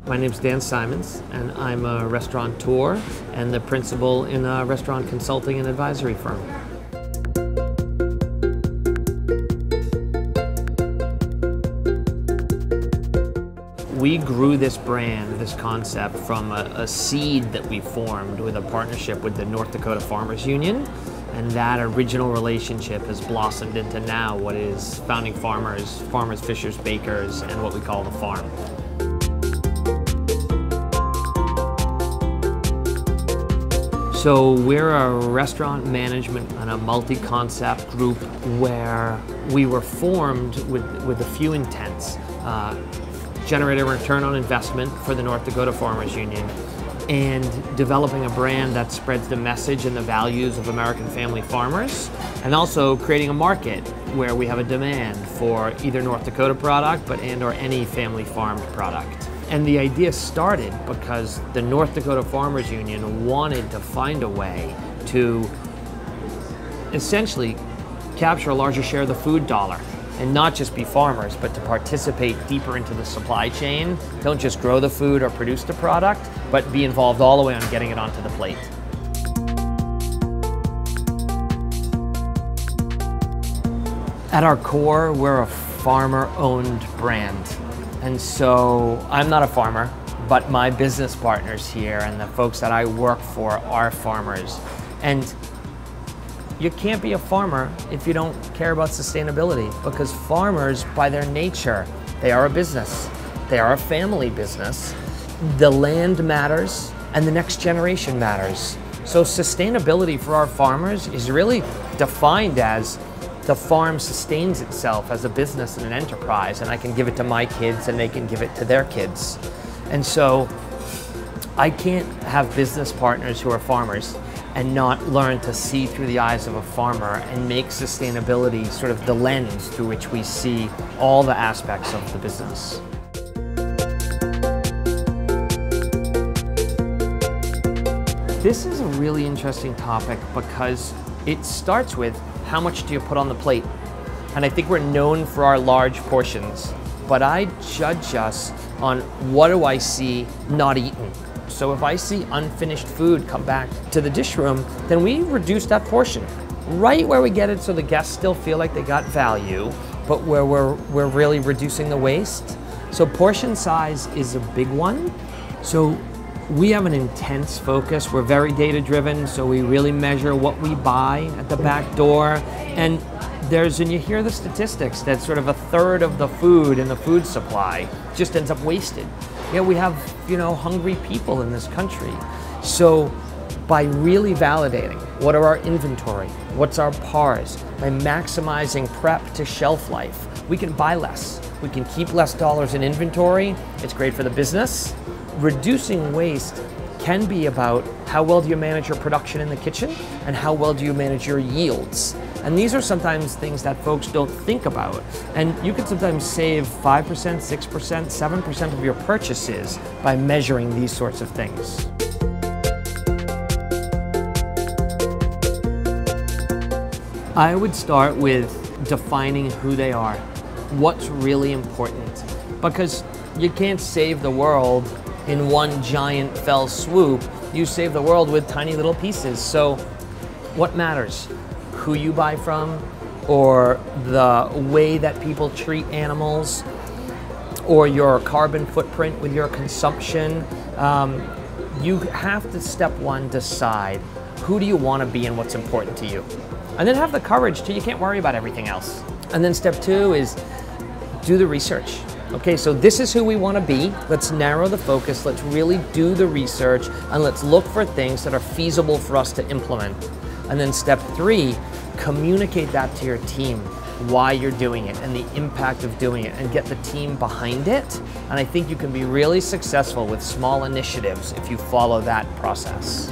My name's Dan Simons, and I'm a restaurateur and the principal in a restaurant consulting and advisory firm. We grew this brand, this concept, from a seed that we formed with a partnership with the North Dakota Farmers Union. And that original relationship has blossomed into now what is founding farmers, fishers, bakers, and what we call the farm. So we're a restaurant management and a multi-concept group where we were formed with a few intents. Generate a return on investment for the North Dakota Farmers Union, and developing a brand that spreads the message and the values of American family farmers, and also creating a market where we have a demand for either North Dakota product or any family farmed product. And the idea started because the North Dakota Farmers Union wanted to find a way to essentially capture a larger share of the food dollar. And not just be farmers, but to participate deeper into the supply chain. Don't just grow the food or produce the product, but be involved all the way on getting it onto the plate. At our core, we're a farmer-owned brand. And so I'm not a farmer, but my business partners here and the folks that I work for are farmers. And you can't be a farmer if you don't care about sustainability, because farmers, by their nature, they are a business. They are a family business. The land matters, and the next generation matters. So sustainability for our farmers is really defined as the farm sustains itself as a business and an enterprise, and I can give it to my kids and they can give it to their kids. And so I can't have business partners who are farmers and not learn to see through the eyes of a farmer and make sustainability sort of the lens through which we see all the aspects of the business. This is a really interesting topic because it starts with how much do you put on the plate? And I think we're known for our large portions, but I judge us on what do I see not eaten. So if I see unfinished food come back to the dish room, then we reduce that portion right where we get it so the guests still feel like they got value, but where we're really reducing the waste. So portion size is a big one. So we have an intense focus. We're very data driven, so we really measure what we buy at the back door. And you hear the statistics that sort of a third of the food in the food supply just ends up wasted. Yeah, we have, hungry people in this country. So by really validating what are our inventory, what's our PARs, by maximizing prep to shelf life, we can buy less. We can keep less dollars in inventory. It's great for the business. Reducing waste can be about how well do you manage your production in the kitchen and how well do you manage your yields. And these are sometimes things that folks don't think about. And you can sometimes save 5%, 6%, 7% of your purchases by measuring these sorts of things. I would start with defining who they are, what's really important. Because you can't save the world in one giant fell swoop. You save the world with tiny little pieces. So what matters? Who you buy from, or the way that people treat animals, or your carbon footprint with your consumption. You have to, step one, decide who do you want to be and what's important to you. And then have the courage till you can't worry about everything else. And then step two is do the research. Okay, so this is who we want to be. Let's narrow the focus. Let's really do the research, and let's look for things that are feasible for us to implement. And then step three, communicate that to your team, why you're doing it and the impact of doing it, and get the team behind it. And I think you can be really successful with small initiatives if you follow that process.